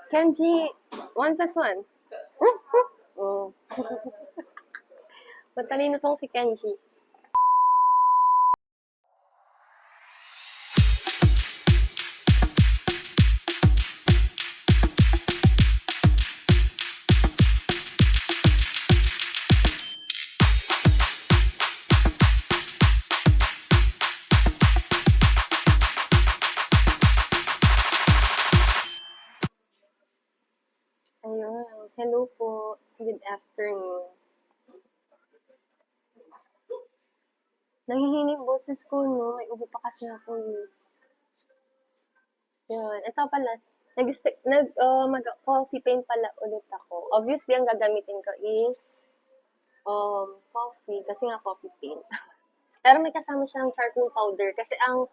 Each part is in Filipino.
Kenji, 1+1. Oh. Matalino tong si Kenji. Ayun. Hello po. Good afternoon. Nangihinig boses ko, no? May ubo pa kasi ako. Yun. Ito pala. Mag-coffee paint pala ulit ako. Obviously, ang gagamitin ko is coffee. Kasi nga coffee paint. Pero may kasama siyang charcoal powder. Kasi ang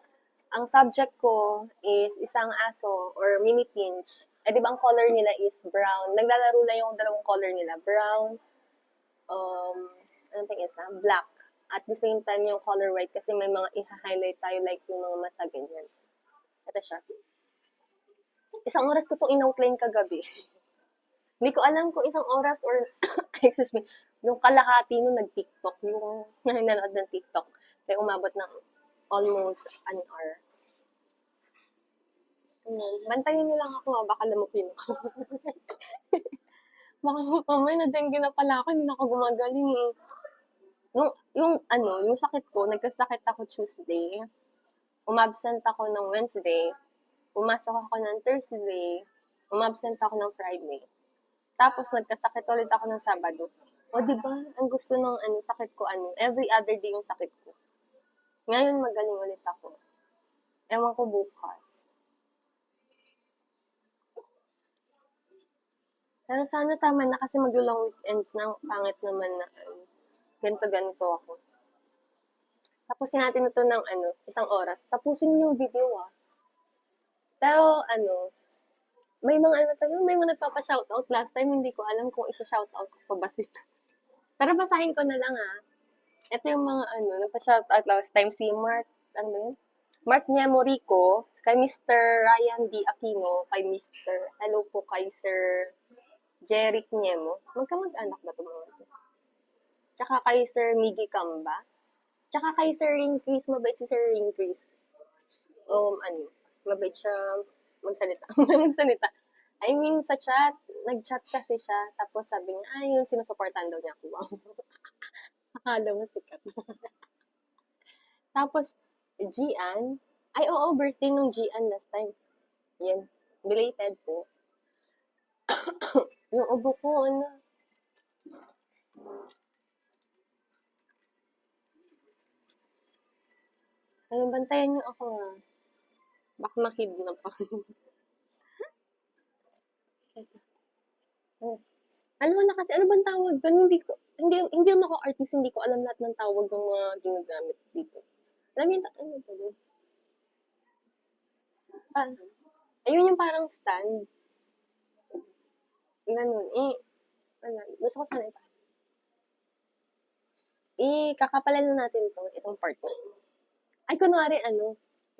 subject ko is isang aso or mini pinch. Eh, di ba ang color nila is brown? Naglalaro na yung dalawang color nila. Brown, ano pa yung isa? Black. At the same time, yung color white kasi may mga i-highlight tayo like yung mga mata, ganyan. Ito siya. Isang oras ko itong in-outline kagabi. Hindi ko alam kung isang oras or, excuse me, yung kalahati nung nag-TikTok, yung nanonood ng TikTok, kaya umabot ng almost an hour. Bantayan niyo lang ako, baka lamukin ako. Baka mamaya na-dengue na pala ako, hindi na ako gumagaling eh. Yung sakit ko, nagkasakit ako Tuesday. Umabsent ako ng Wednesday. Pumasok ako ng Thursday. Umabsent ako ng Friday. Tapos nagkasakit ulit ako ng Sabado. O diba, ang gusto ng sakit ko, every other day yung sakit ko. Ngayon magaling ulit ako. Ewan ko bukas. Pero sana tama na kasi maglulang weekends na. Pangit naman na ganito ako. Tapusin natin ito ng isang oras. Tapusin yung video Pero may mga may mga nagpapa-shoutout last time, hindi ko alam kung isa-shoutout ko pa ba sila. Pero basahin ko na lang Ito yung mga nagpa-shoutout last time si Mark, Mark Niamorico, kay Mr. Ryan D. Aquino, kay hello po kay Sir Jeric Niemo. Magkamag-anak ba ito mga ito? Tsaka kay Sir Miggy Camba. Tsaka kay Sir Ring Chris, mabait si Sir Ring Chris. Mabait siya magsalita. I mean, sa chat, nag-chat kasi siya, tapos sabi niya, yun, sinusuportan daw niya ako. Wow. Akala mo sikat. Tapos, Gian, birthday nung Gian last time. Yan, belated po. Yung ubo ko, Ayun, bantayan niyo ako Baka makidnap ako. Alam mo na kasi, ano bang tawag doon? Hindi naman ako artist, hindi ko alam lahat ng tawag ng mga ginagamit dito. Alam mo ano ba doon? Ayun yung parang stand. Ganun. Gusto ko sana ito. Kakapalan na natin itong part na. Ay, kunwari,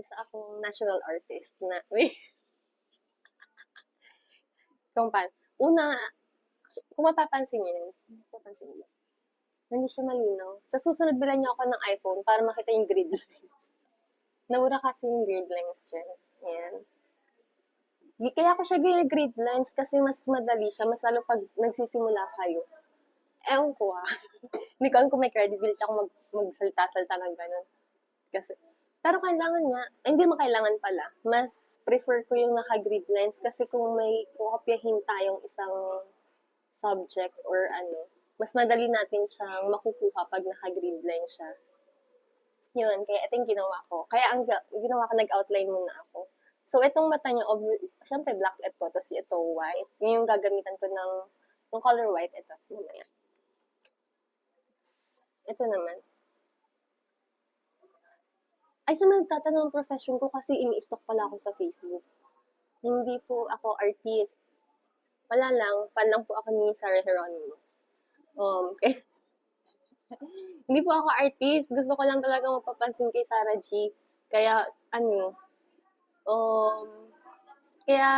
isa akong national artist na, kung paano. Una, kung mapapansin niyo, hindi siya malinaw. Sa susunod, bilan niyo ako ng iPhone para makita yung grid lines. Nawala kasi yung grid lines dyan. Ayan. Kaya ko siya grid lines kasi mas madali siya, mas lalo pag nagsisimula kayo. Ewan ko Hindi ko alam kung may credibility ako magsalita-salta ng gano'n. Kasi, pero kailangan nga, hindi mo kailangan pala. Mas prefer ko yung naka-grid lines kasi kung may kukopyahin tayong isang subject or mas madali natin siyang makukuha pag naka-grid line siya. Yun, kaya ito yung ginawa ko. Kaya ginawa ko, nag-outline muna ako. So, itong mata niya, syempre black ito, tapos ito white. Yun yung gagamitan ko ng color white. Ito, mamaya. Ito naman. Ay, sa mga tatanong ng profession ko kasi ini-stalk pala ako sa Facebook. Hindi po ako artist. Wala lang, fan lang po ako ni Sarah Geronimo. Okay. Hindi po ako artist. Gusto ko lang talaga magpapansin kay Sarah G. Kaya, kaya,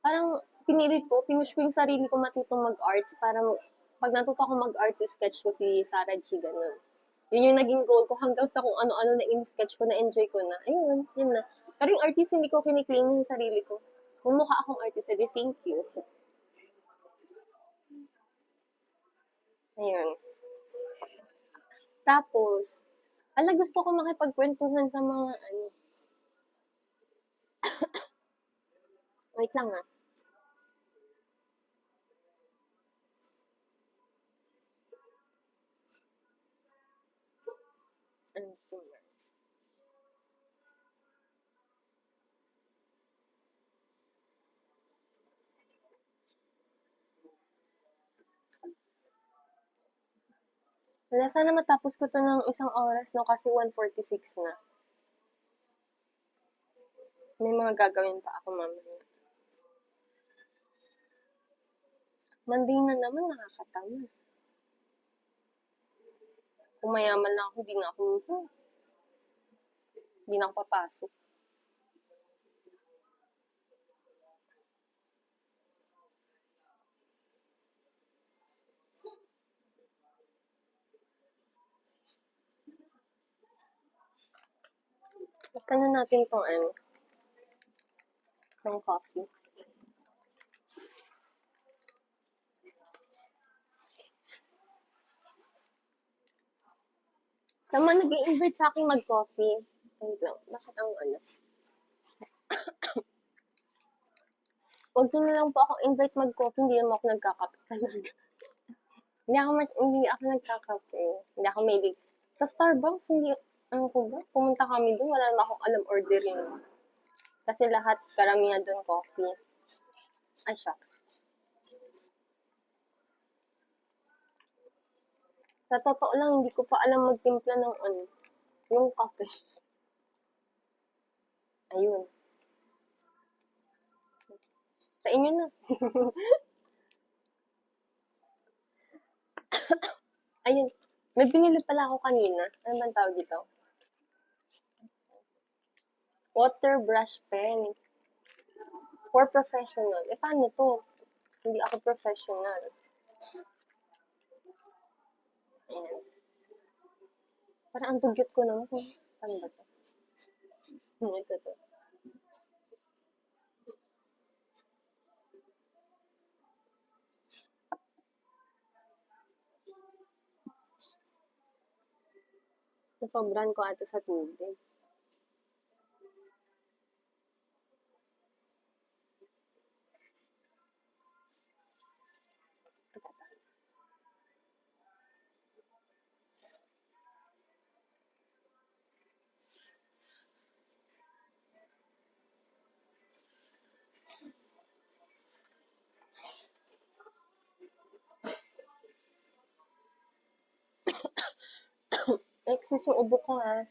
parang pinilit ko, pinush ko yung sarili ko matutong mag-arts para pag natuto ako mag-arts, sketch ko si Sarah G, ganun. Yun yung naging goal ko hanggang sa kung ano-ano na in-sketch ko, na-enjoy ko na. Ayun, yun na. Pero yung artist, hindi ko kiniklaim yung sarili ko. Kung mukha akong artist, edi thank you. Ayun. Tapos, gusto ko makipagkwentuhan sa mga ano. Wait lang ah. Ano to? Wala, sana matapos ko to ng isang oras, no? Kasi 1:46 na. May mga gagawin pa ako mamaya. Monday na naman, nakakatama. Kung mayaman lang ako, di na ako papasok. Basta na natin itong itong coffee. Tama, nag-i-invite sa akin mag-coffee. Wait lang, bakit ang ano? Huwag nyo na lang po ako invite mag-coffee, hindi naman ako nagkakape talaga. Hindi ako nagkakape. Hindi ako may sa Starbucks, hindi, ano ko ba? Pumunta kami doon, wala na akong alam orderin. Kasi lahat, karamihan doon coffee. Ay, shucks. Sa totoo lang, hindi ko pa alam magtimpla ng yung kape. Ayun. Sa inyo na. Ayun. May binili pala ako kanina. Ano bang tawag dito? Water brush pen. For professional. Paano to? Hindi ako professional. Ayan. Parang ang dugyot ko naman. Paano ba to? Ito to. Nasobran ko ata sa tubig. Excess yung ubo ko ha.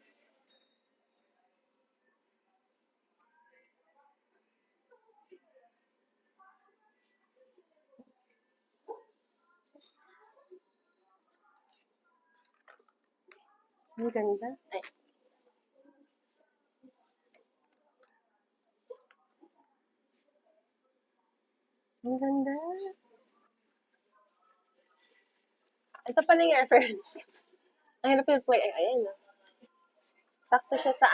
Ang ganda. Ay. Ang ganda. Ito pala yung reference. Ang hirap yung play. Ayan. Sakto siya sa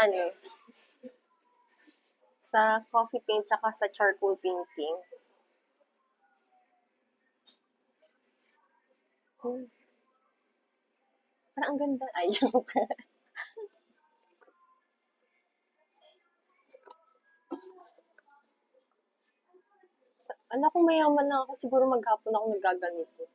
sa coffee paint tsaka sa charcoal painting. Parang ang ganda. Ay, joke. Alam ko mayaman lang ako. Siguro maghapon ako nagaganito.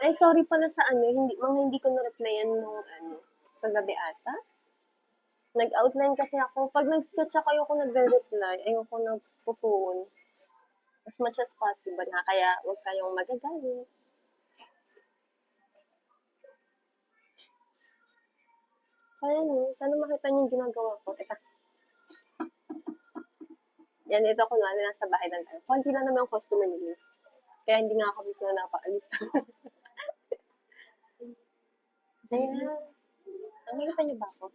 Ay, sorry pala sa ano, hindi ko na-replyan nung ano, kagabi ata. Nag-outline kasi ako. Pag nag-sketch ako, ayoko nagre-reply. Ayoko nag-phone. As much as possible na. Kaya, huwag kayong magagalit. Sana makita niyo yung ginagawa ko. Ito. Yan, ito ko nga, nasa bahay lang tayo. Konti lang naman ang customer nila. Kaya hindi nga ako dito na napaalis. Ayan. Nakikita niyo ba ako?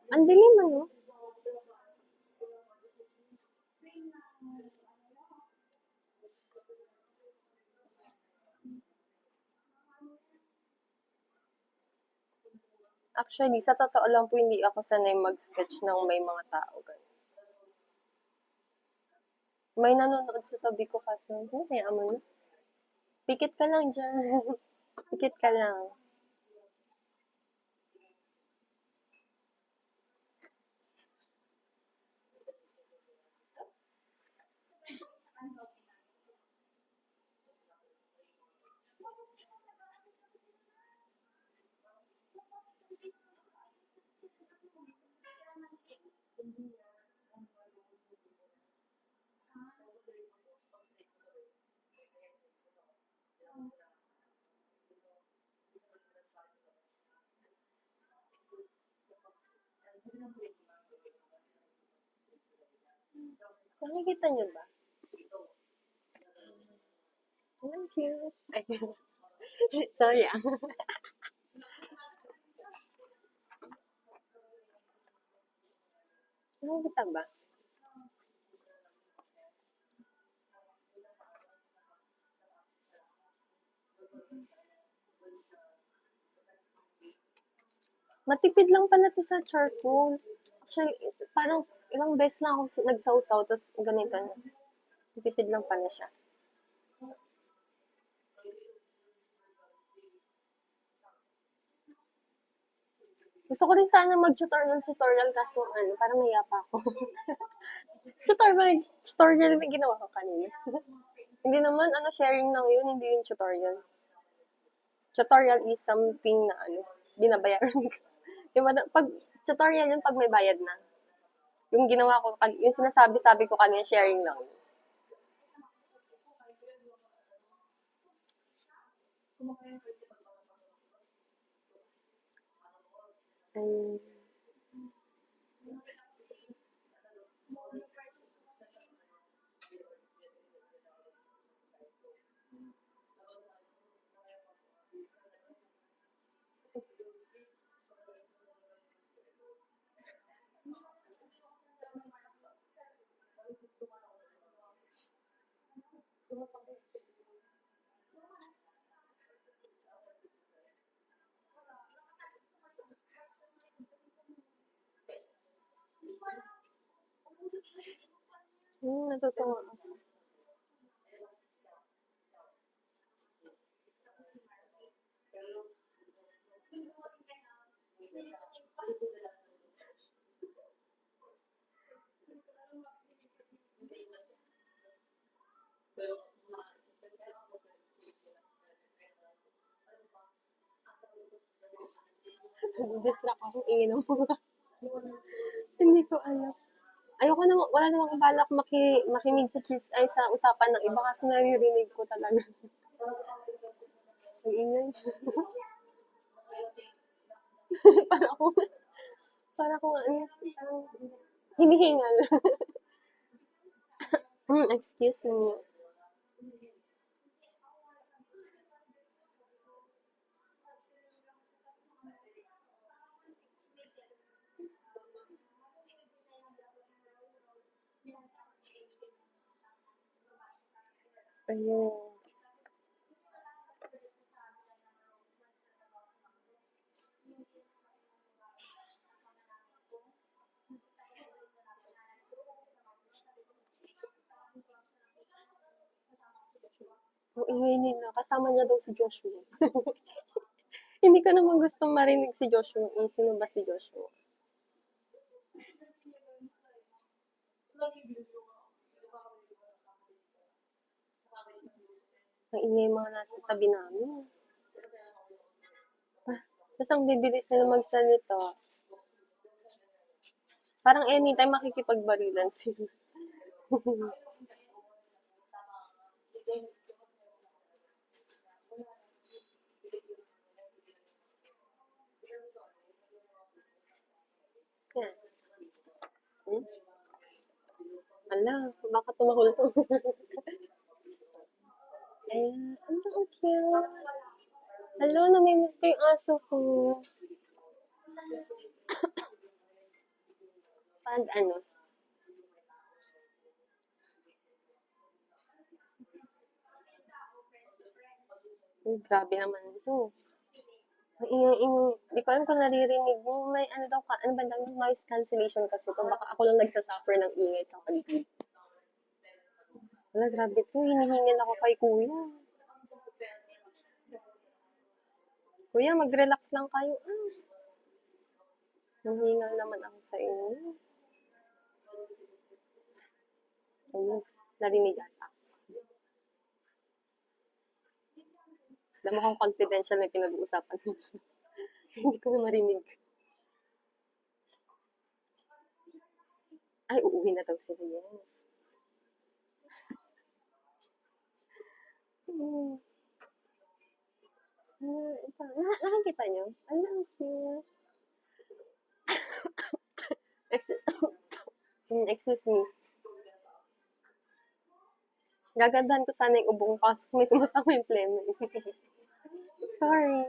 Ang dilim, ano? Actually, sa totoo lang po, hindi ako sanay mag-sketch ng may mga tao. May nanonood sa tabi ko kasi. Kaya mo na. Pikit ka lang dyan. Pikit ka lang. Nakikita niyo ba? Thank you. Ay, sorry ah. Nakikita ba? Matipid lang pala to sa charcoal. Actually, parang ilang beses lang ako nagsawsaw, tapos ganito na. Matipid lang pala siya. Gusto ko rin sana mag-tutorial kaso ano, parang naiya pa ako. tutorial may ginawa ko kanina. Hindi naman, ano, sharing lang yun, hindi yung tutorial. Tutorial is something na, ano, binabayaran ko. Diba, pag tutorial yun, pag may bayad na. Yung ginawa ko, yung sinasabi-sabi ko kanina, sharing lang. Ay, natutuwa ako. Distract ako, iinom mo. Hindi ko alam. Ayoko na, wala naman akong balak makinig sa ay sa usapan ng iba kasi naririnig ko talaga. Ang ingay. para ako, para ako, ano, parang hinihingal. Excuse me. Ayun. Ang ingay nila. Kasama niya daw si Joshua. Hindi ko naman gustong marinig si Joshua. Sino ba si Joshua? Ang ingay mga nasa tabi namin. Tapos ang bibilis nila magsalita. Parang anytime makikipagbarilan sila. Yan. Hmm? Ala, baka tumahol to. Ayan, ang cute. Hello, namimiss ko yung aso ko. Pag ano, grabe naman ito. Ang ingay-ingay. Di ko alam kung naririnig mo. May ano daw ka, ano ba daw, noise cancellation kasi ito. Baka ako lang nagsasuffer ng ingay sa paligid. Wala, grabe to. Hinihingin ako kay kuya. Kuya, mag-relax lang kayo. Nanghingal naman ako sa inyo. Ayun, narinig ata. Alam mo kung confidential na pinag-uusapan. Hindi ko na marinig. Ay, uuwi na daw sila, yes. Nakakita nyo? Ang cute. Excuse me. Gagandahan ko sana yung ubong kaso may tumasama yung pleno. Sorry.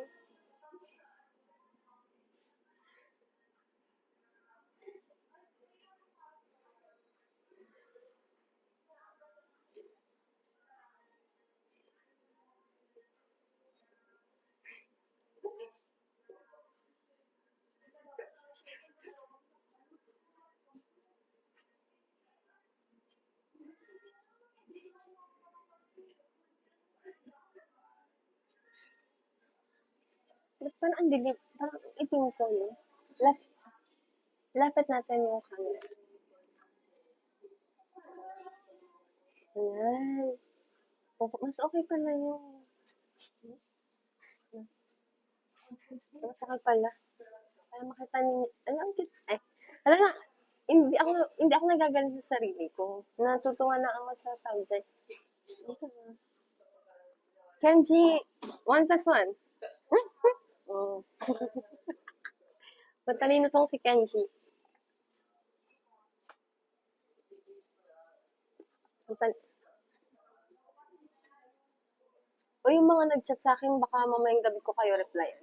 Ba't parang ang dilim? Parang itim ko yun. Lapit natin yung camera. Ayan. Mas okay pala yung... Mas okay pala. Para makita ninyo. Ano ang cute? Ay, alam na, hindi ako nagagalit sa sarili ko. Natutuwa na ako sa subject. Ito na. Kenji, 1 plus 1. Oh. Matalino tong si Kenji. O yung mga nag-chat sa akin, baka mamayang gabi ko kayo replyan.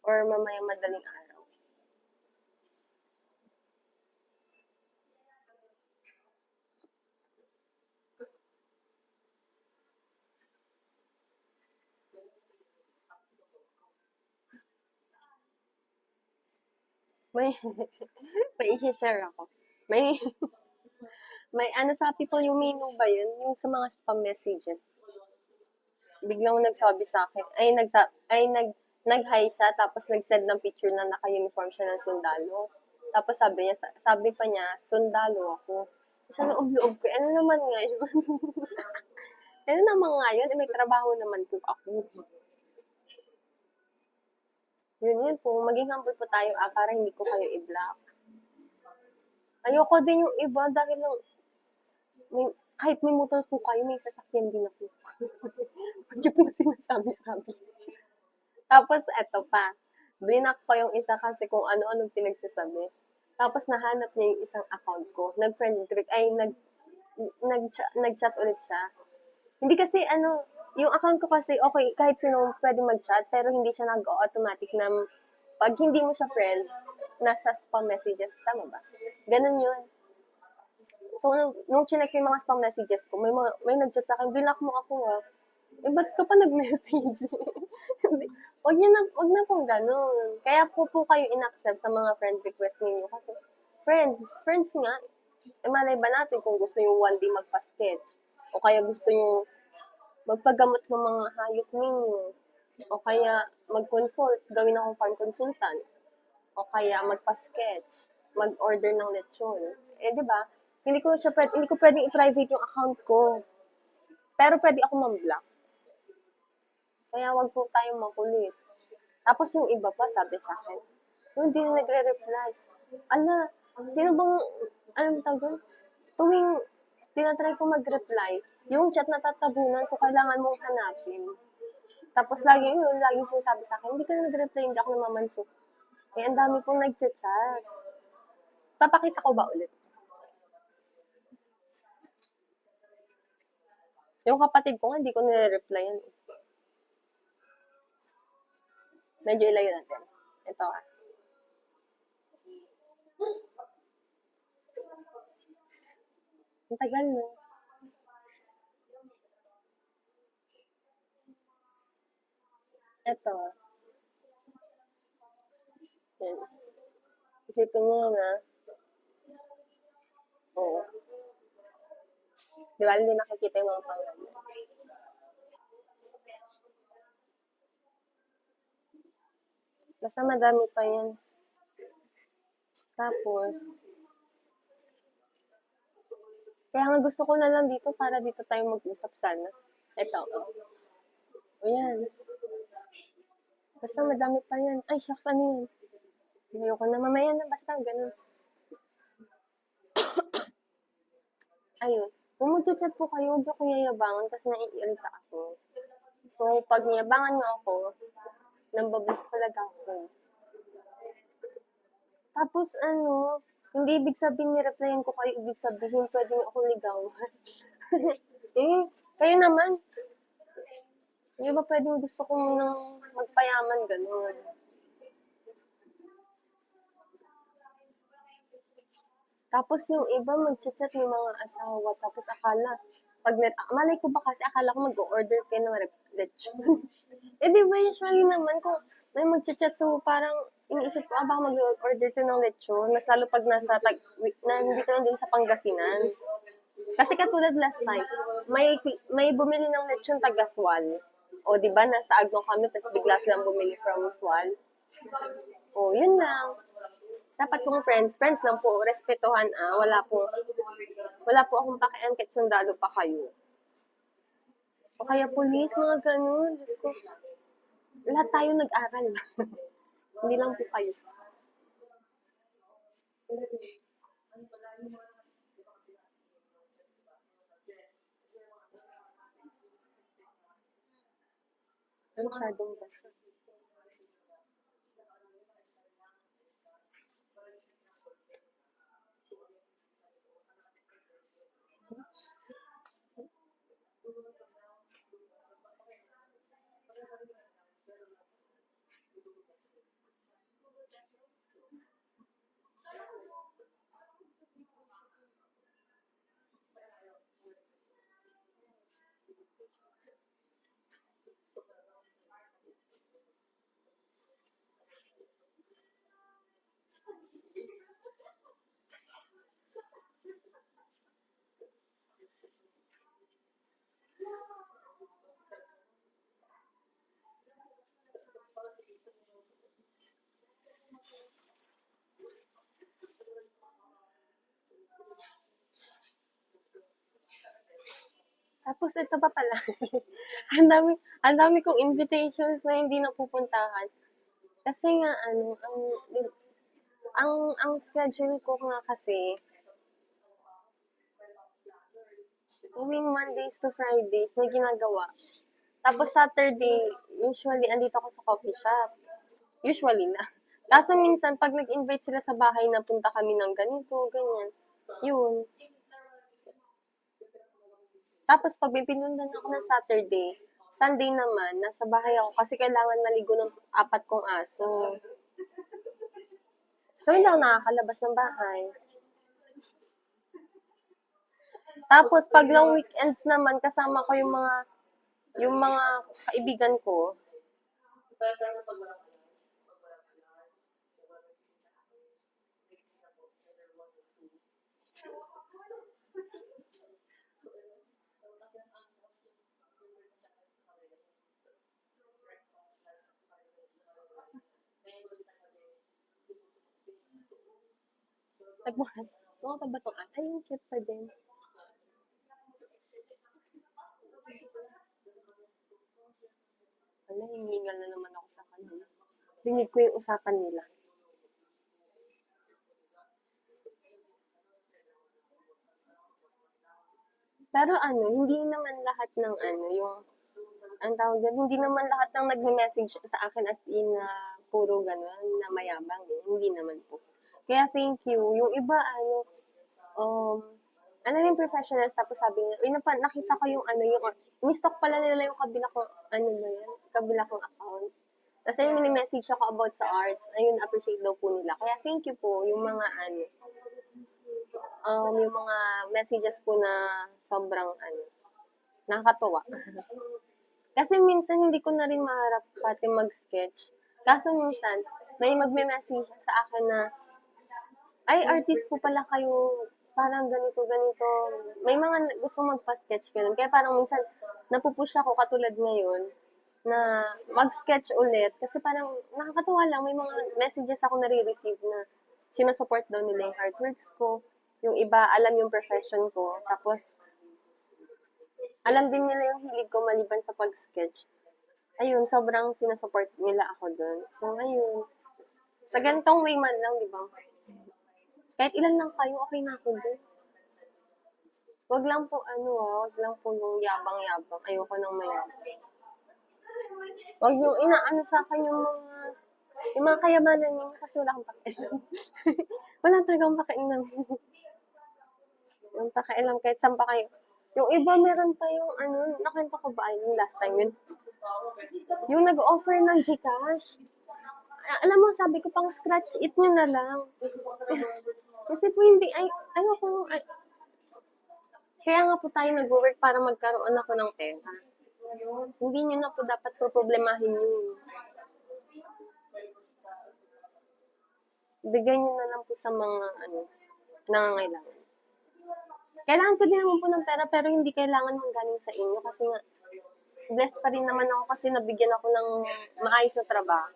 Or mamayang madaling araw. May, may i-share ako. May, may ano sa People You May Know ba yun? Yung sa mga spam messages. Biglang nagsabi sa akin, nag-hi siya, tapos nag-send ng picture na naka-uniform siya ng sundalo. Tapos sabi pa niya, sundalo ako. Sa loob-loob ko, ano naman ngayon? Ano naman ngayon? May trabaho naman po ako. Yun po, maging humble po tayo para hindi ko kayo i-block. Ayoko din yung iba dahil lang, kahit may motor po kayo, may sasakyan din ako. Huwag niyo pong sinasabi-sabi. Tapos, eto pa, blinak ko yung isa kasi kung ano-anong pinagsasabi. Tapos, nahanap niya yung isang account ko. Nag-chat ulit siya. Hindi kasi, yung account ko kasi, okay, kahit sino pwede mag-chat, pero hindi siya nag-automatic na pag hindi mo siya friend, nasa spam messages. Tama ba? Ganun yun. So, nung chinek yung mga spam messages ko, may nag-chat sa akin, blinak mo ako ba't ka pa nag-message? wag na pong ganun. Kaya po kayo in-accept sa mga friend request ninyo kasi friends nga. Malay ba natin kung gusto nyo one day magpa-sketch o kaya gusto nyo magpagamot ng mga hayop ninyo o kaya mag-consult, gawin akong farm consultant o kaya magpa-sketch, mag-order ng lechon. Di ba? Hindi ko pwedeng i-private yung account ko. Pero pwede ako mam-block. Kaya wag po tayong makulit. Tapos yung iba pa, sabi sa akin, "Oh, hindi na nagre-reply." Ala, sino bang, anong tawag doon? Tuwing tinatry ko mag-reply, yung chat natatabunan, so kailangan mong hanapin. Tapos laging sinasabi sa akin, hindi ka na nag-reply, hindi ako namamansin. Eh, ang dami pong nag-chat. Papakita ko ba ulit? Yung kapatid ko nga, hindi ko nire-replyan. Medyo ilayo natin. Ito ah. Ang tagal no. Ito. Yan. Isipin niyo na. Oo. Di ba, hindi nakikita yung mga pangalan. Basta madami pa yan. Tapos, kaya nga gusto ko na lang dito para dito tayo mag-usap sana. Ito. O yan. Basta madami pa yan. Ay, shucks, ano yan? Ayoko na mamaya na, basta ganun. Ayun. Kung mag-chat po kayo, huwag niyo ko yayabangan kasi naiirita ako. So, pag niyabangan niyo ako, nambablik talaga ako. Tapos ano, hindi ibig sabihin ni-replyan ko kayo, ibig sabihin pwede niyo akong ligawan. Eh, kayo naman, hindi ba pwedeng gusto ko munang magpayaman ganun? Tapos yung iba mag-chat ng mga asawa, tapos akala, malay ko ba kasi akala ko mag-order kayo ng lechon. Eh di ba usually naman kung may mag-chat, so parang iniisip ko, baka mag-order to ng lechon, mas lalo pag nandito lang din sa Pangasinan. Kasi katulad last time, may bumili ng lechon taga Swal. O di ba nasa Agno kami, tapos bigla silang bumili from Swal. O yun lang. Dapat kung friends lang po, respetuhan wala po akong pakialam kahit sundalo pa kayo. O kaya police, mga ganun. Diyos ko, lahat tayo nag-aral. Hindi lang po kayo. Ang masyadong basa. Tapos ito pa pala. ang dami kong invitations na hindi napupuntahan. Kasi nga ang schedule ko nga kasi tuwing Mondays to Fridays may ginagawa. Tapos Saturday, usually andito ako sa coffee shop. Usually na. Kaso minsan pag nag-invite sila sa bahay na punta kami ng ganito, ganyan. Yun. Tapos pag may pinundan ako ng Saturday, Sunday naman, nasa bahay ako kasi kailangan maligo ng 4 kong aso. So, hindi ako nakakalabas ng bahay. Tapos, pag long weekends naman, kasama ko yung mga kaibigan ko. Mga pa ba itong ay, yung cute pa din. Ala, hihingal na naman ako sa kanila. Rinig ko yung usapan nila. Pero hindi naman lahat ng yung, ang tawag doon, hindi naman lahat ng nagme-message sa akin as in na puro gano'n, na mayabang eh. Hindi naman po. Kaya thank you. Yung iba, um, yung professionals, tapos sabi niya, nakita ko yung in-stock pala nila yung kabila kong, kabila kong account. Tapos ayun, mini-message ako about sa arts. Ayun, appreciate daw po nila. Kaya thank you po, yung mga yung mga messages po na sobrang nakakatuwa. Kasi minsan hindi ko na rin maharap pati mag-sketch. Kaso minsan, may magme-message sa akin na, ay, artist po pala kayo, parang ganito, ganito. May mga gusto magpa-sketch ganun. Kaya parang minsan, napupush ako katulad ngayon, na mag-sketch ulit. Kasi parang nakakatuwa lang, may mga messages ako nare-receive na sinusupport daw nila yung artworks ko. Yung iba, alam yung profession ko. Tapos, alam din nila yung hilig ko maliban sa pag-sketch. Ayun, sobrang sinusupport nila ako doon. So, ayun. Sa gantong way man lang, di ba? Kahit ilan lang kayo, okay na ako doon. Wag lang po, wag lang po yung yabang-yabang. Ayoko nang mayabang. Wag yung inaano sa akin yung mga kayamanan niyo kasi wala akong pakialam. Wala talagang pakialam. Yung pakialam kahit saan pa kayo. Yung iba meron pa yung nakita ko ba yung last time yun? Yung nag-offer ng Gcash. Alam mo, sabi ko pang scratch it nyo na lang. Kasi po hindi, ayoko, kaya nga po tayo nag-work para magkaroon ako ng pera. Hindi nyo na po dapat problemahin yun. Bigay nyo na lang po sa mga, nangangailangan. Kailangan ko din naman po ng pera, pero hindi kailangan manggaling sa inyo kasi nga, blessed pa rin naman ako kasi nabigyan ako ng maayos na trabaho.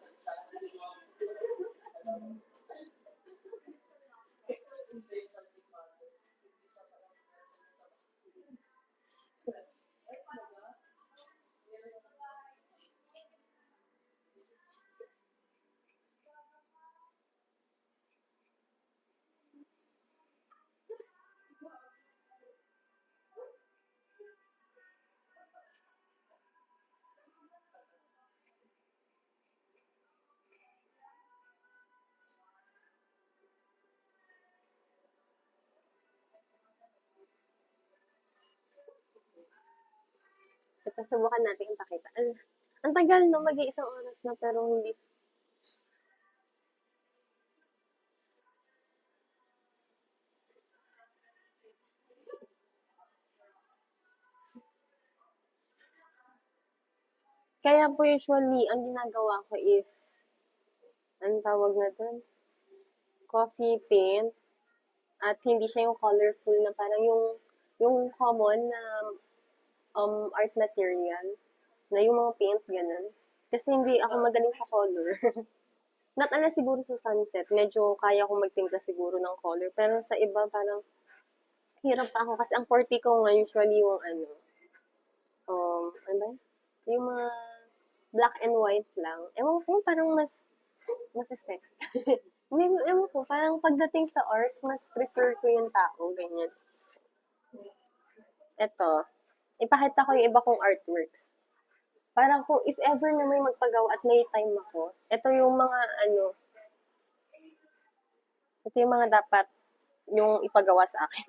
Ito, subukan natin ipakita. Ang tagal, no? Mag-iisang oras na, pero hindi. Kaya po usually, ang ginagawa ko is, ang tawag na dun? Coffee paint. At hindi siya yung colorful na parang yung common na art material. Na yung mga paint, ganun. Kasi hindi ako magaling sa color. Not unless siguro sa sunset, medyo kaya ko magtimpla siguro ng color. Pero sa iba, parang hirap pa ako. Kasi ang forte ko nga usually yung ano ba? Yung mga black and white lang. Ewan ko, parang mas aesthetic. Hindi, ewan ko, parang pagdating sa arts, mas prefer ko yung tao, ganyan. Eto, ipakita ko yung iba kong artworks. Parang kung if ever na may magpagawa at may time ako, ito yung mga ito yung mga dapat yung ipagawa sa akin.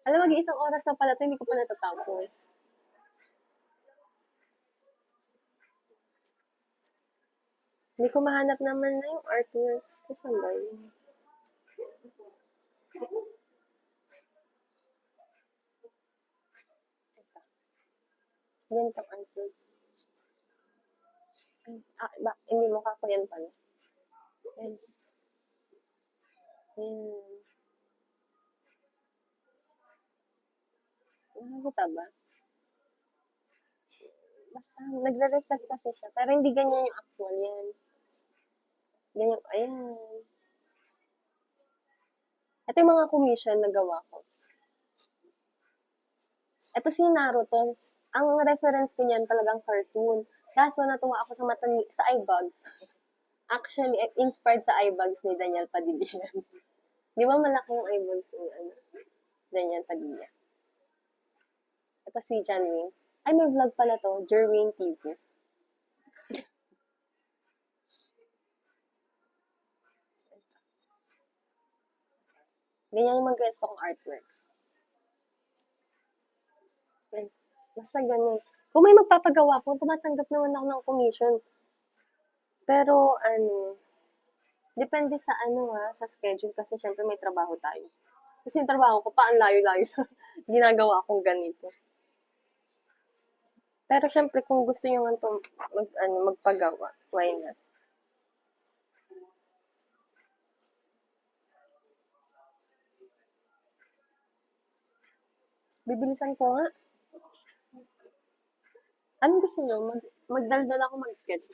Alam, mag-iisang oras na pala ito, hindi ko pa natatapos. Hindi ko mahanap naman na yung artworks ko. Saan ba yun? Ganitong artworks. Hindi mo kako yan pala. Yan. Yan. Nakakita ba? Basta, nagre-reflect kasi siya. Pero hindi ganyan yung actual yan. Ganyan, ayan. Ito yung mga commission na gawa ko. Ito si Naruto. ang reference ko niyan talagang cartoon. Kaso natuwa ako sa sa iBugs. Actually, inspired sa iBugs ni Daniel Padilla. Di ba malaki yung iBugs ni Daniel Padilla? Ito si John Wayne. Ay, may vlog pala to. Jerwin TV. Ganyan yung mag-guest kong artworks. Basta ganun. Kung may magpapagawa po, tumatanggap naman ako ng commission. Pero, depende sa sa schedule kasi syempre may trabaho tayo. Kasi yung trabaho ko pa, ang layo-layo sa ginagawa kong ganito. Pero syempre, kung gusto nyo man magpagawa, why not? Bibilisan ko nga. Anong gusto nyo? Magdaldal ako mag-sketch.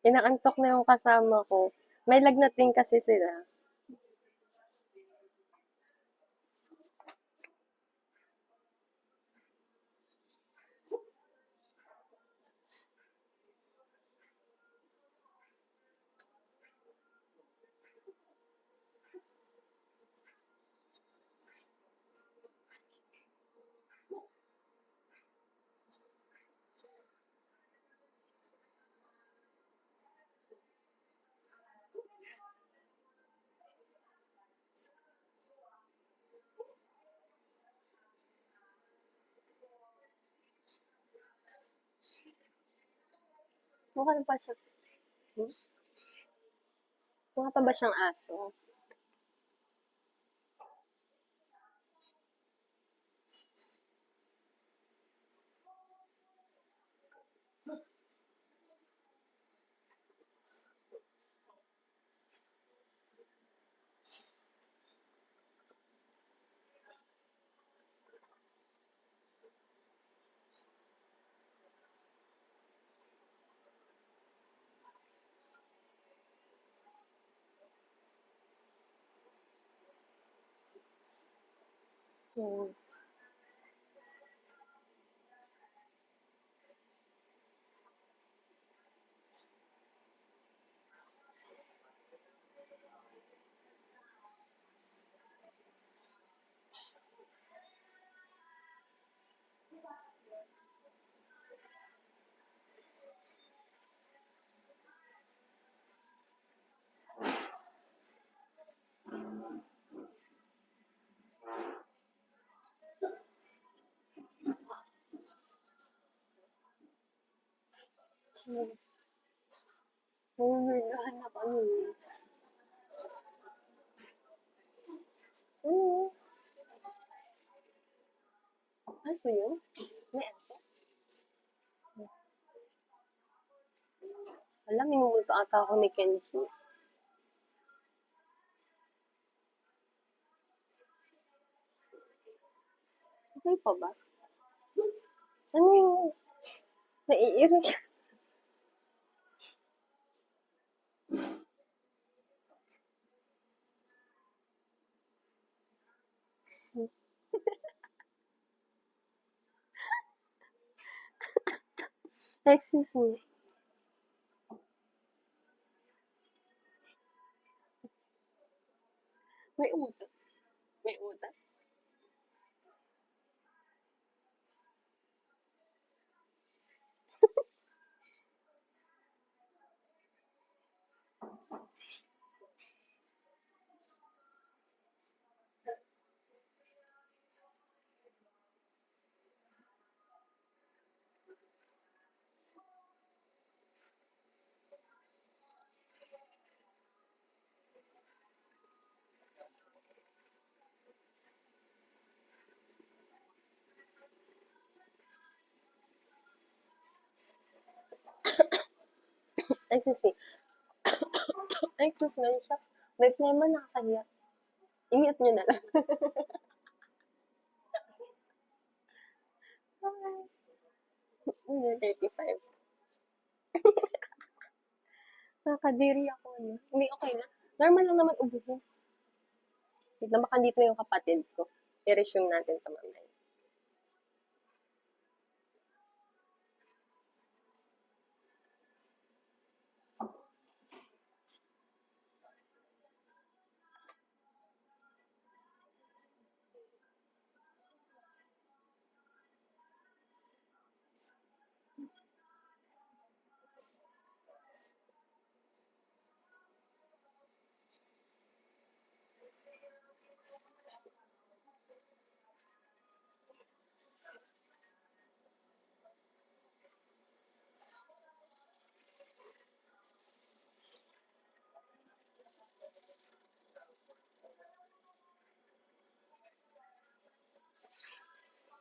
Inaantok na yung kasama ko. May lagnat din kasi sila. Mukha na pa siya. Mukha pa ba siyang aso? Hmm. Nangingigahan na kami. Oo. Aso yun? May aso? Alam, minumulto ata ako ni Kenji. Okay pa ba? Ano yung... Naiirik. Excuse me. May utak. May utak. Excuse me. Excuse me. Shucks. May phlegma nakakahiya. I-mute nyo na lang. 35. Nakakadiri ako. Hindi, okay na. Normal lang naman ubuhin. Wait lang, baka dito yung kapatid ko. i-resume natin ito mamaya.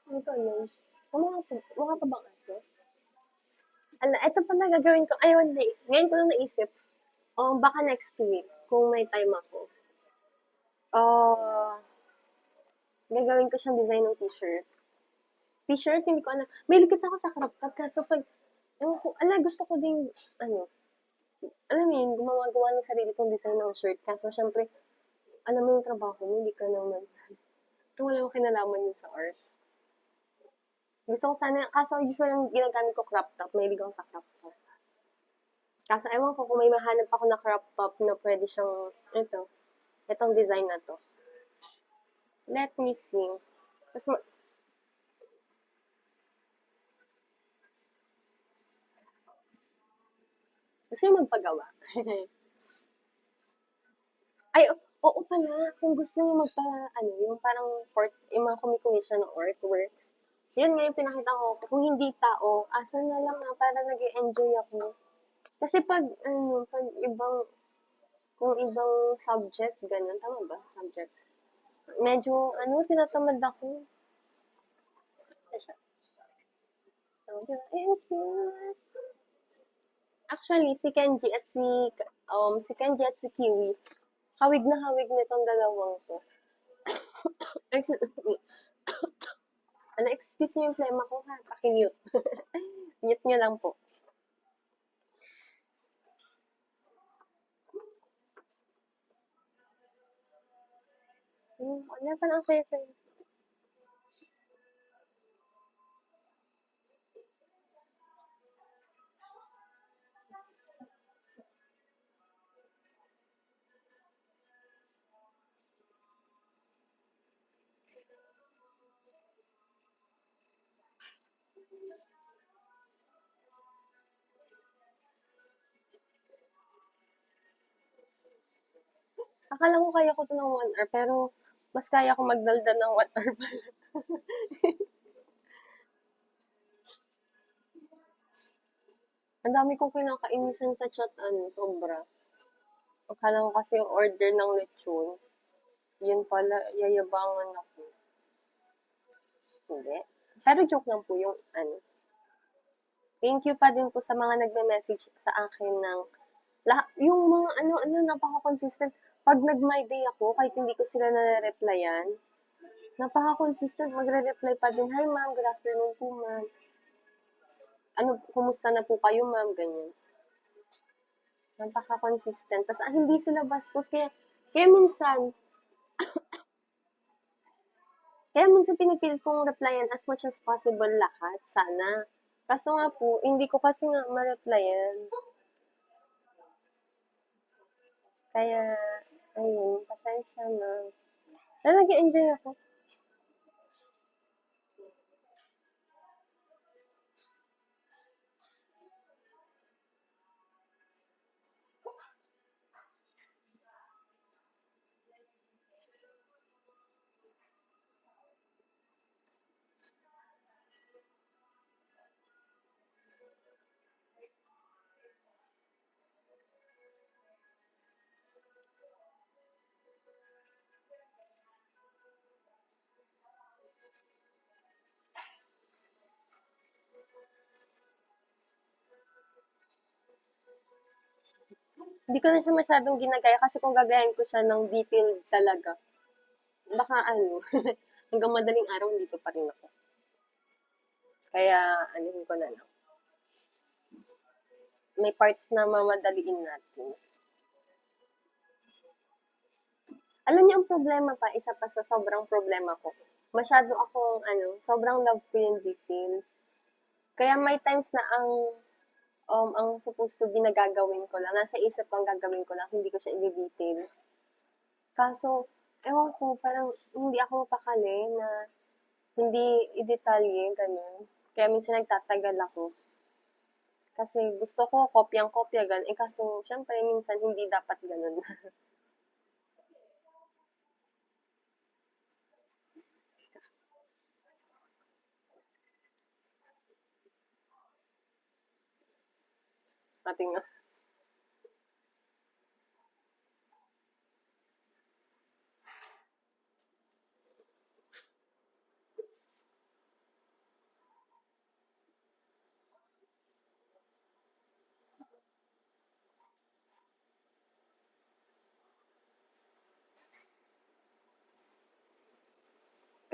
Ano ba yun? Mukha pa bang aso? Ala, ito pala gagawin ko. Ayun, ngayon ko lang naisip. Baka next week, kung may time ako. Ah, gagawin ko siyang design ng t-shirt. T-shirt, hindi ko alam. Mahilig kasi ako sa crop top. Kaso pag, ewan ko, gusto ko din, alam mo yun, gumawa ng sarili kong design ng shirt. Kaso syempre, alam mo yung trabaho mo, hindi ka naman, kung wala akong kinalaman yun sa arts. Gusto ko sana, kaso usually ang ginagamit ko crop top, mahilig ako sa crop top. Kaso ewan ko kung may mahanap ako na crop top na pwede siyang, itong design na to. Let me see. Tapos, gusto nyo magpagawa? Ay, oo pala. Kung gusto niyo yung parang yung mga commission ng artworks. Yun nga yung pinakita ko. Kung hindi tao, aso na lang para nag-enjoy ako. Kasi kung ibang subject, ganun, tama ba? Subject. Medyo, tinatamad ako. Siya. Thank you. Actually, si Kenji at si Kiwi, hawig na hawig nitong dalawang to. Excuse me. Excuse me yung plema ko ha, paki-mute. Mute nyo lang po. Wala pa lang saya-saya. Akala ko kaya ko to ng 1 hour, pero mas kaya ko magdaldal ng 1 hour pala. Ang dami kong kinakainisan sa chat, sobra. Akala ko kasi order ng lechon. Yun pala, yayabangan ako. Hindi. Pero joke lang po yung Thank you pa din po sa mga nagme-message sa akin ng yung mga napaka-consistent. Pag nag-my day ako, kahit hindi ko sila nare-replyan, napaka-consistent, magre-reply pa din, "Hi ma'am, good afternoon po ma'am. Kumusta na po kayo ma'am?" Ganyan. Napaka-consistent. Tapos hindi sila bastos. Kaya minsan pinipilit kong replyan as much as possible lahat. Sana. Kaso nga po, hindi ko kasi nga ma-replyan. Kaya, ayun, pasensya na. Nag-enjoy ako. Hindi ko na siya masyadong ginagaya kasi kung gagayahin ko siya ng detail talaga, baka hanggang madaling araw dito pa rin ako. Kaya, ko na lang. May parts na mamadaliin natin. Alam niyo ang problema pa, isa pa sa sobrang problema ko. masyado akong sobrang love ko yung details. Kaya may times na ang supposed to be na gagawin ko lang, nasa isip ko ang gagawin ko lang, hindi ko siya i-detail. Kaso, ewan ko, parang hindi ako mapakali na hindi i-detalye, ganun. Kaya minsan nagtatagal ako. Kasi gusto ko kopyang-kopya, ganun. Kaso, syempre, minsan hindi dapat ganun. Ating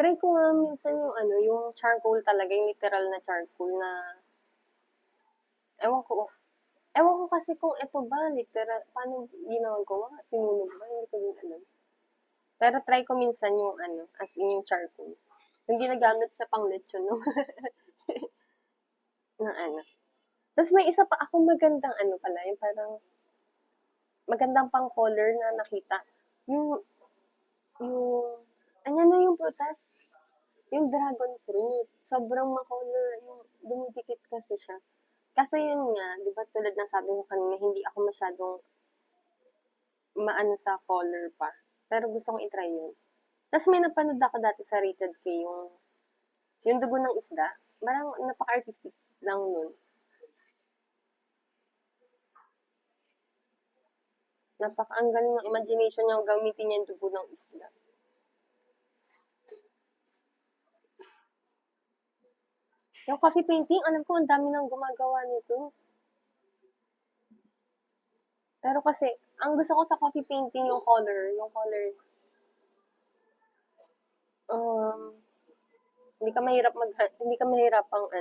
try ko nga minsan yung yung charcoal talaga, yung literal na charcoal na, ewan ko, ewan ko kasi kung ito ba, literal, paano ginagawa, sinunog ba, hindi ko din alam. Pero try ko minsan yung as in yung charcoal. Yung ginagamit sa pang-lechon, no? na Tapos may isa pa ako magandang pala, yung parang magandang pang color na nakita. Yung, na yung prutas? Yung dragon fruit. Sobrang makolor. Yung dumidikit kasi siya. Kasi yun nga, di ba tulad ng sabi mo kanina, hindi ako masyadong maano sa color pa. Pero gusto kong itry yun. Tapos may napanood ako dati sa Rated K, yung dugo ng isda. Parang napaka-artistic lang nun. Ang galing ng imagination niya gamitin niya yung dugo ng isda. Yung coffee painting, alam ko ang dami nang gumagawa nito. Pero kasi, ang gusto ko sa coffee painting yung color, um, hindi ka mahirap ang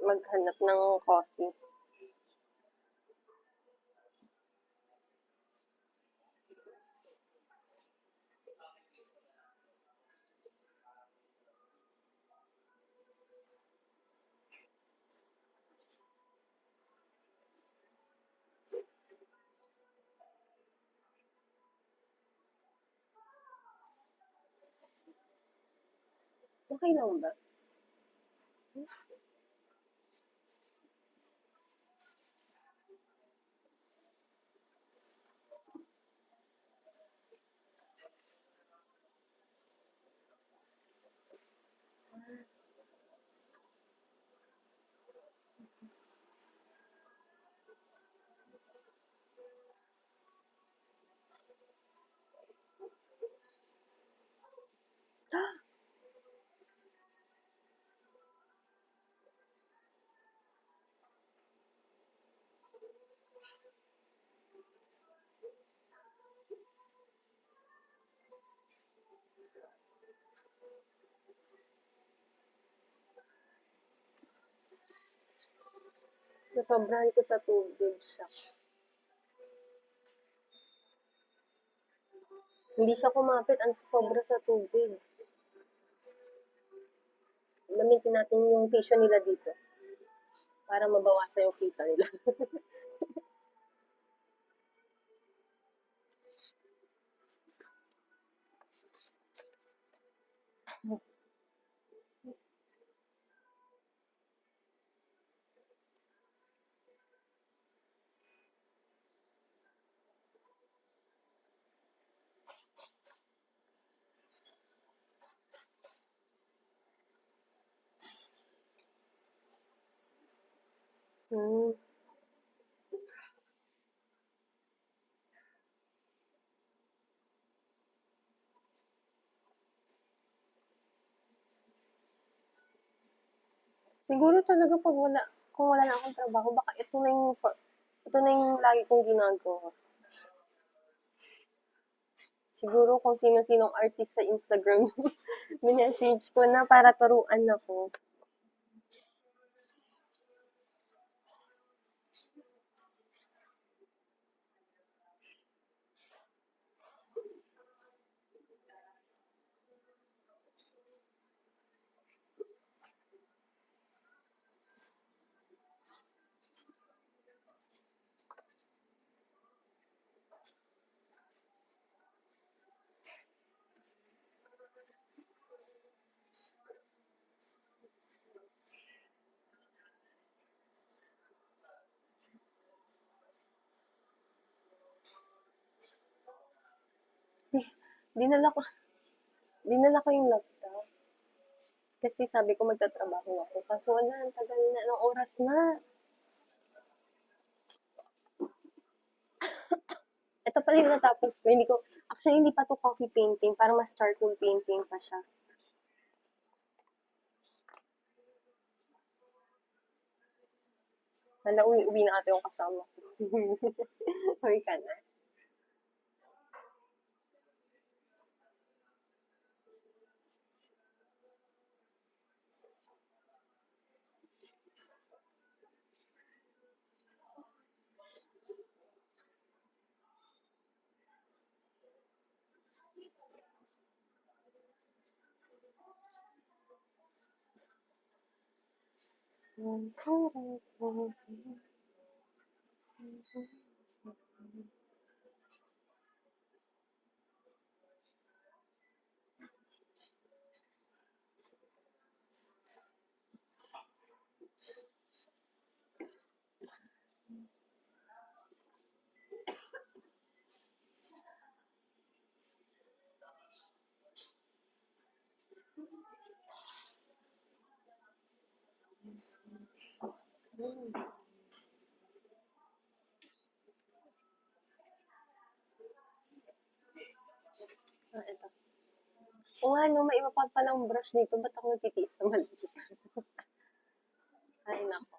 maghanap ng coffee. Okay lang ba? Nasobrahan ko sa tubig, shucks. Hindi siya kumapit, ang sobra sa tubig. Gamitin natin yung tissue nila dito para mabawasan yung kita nila. Hmm. Siguro talaga kung wala na akong trabaho, baka ito na yung lagi kong ginagawa. Siguro kung sino-sinong artist sa Instagram, minessage ko na para turuan ako. dinala ko, dinala ko yung laptop. Kasi sabi ko magtatrabaho ako. Kaso wala, ang tagal na, ng oras na. Ito pala yung natapos ko. Actually, hindi pa to coffee painting. Parang mas charcoal painting pa siya. Hala, uwi na ata yung kasama ko. Uwi ka na. Ito. O ano, may iba pa palang brush dito. Ba't ako nagtitiis sa maliit? Ay, nako.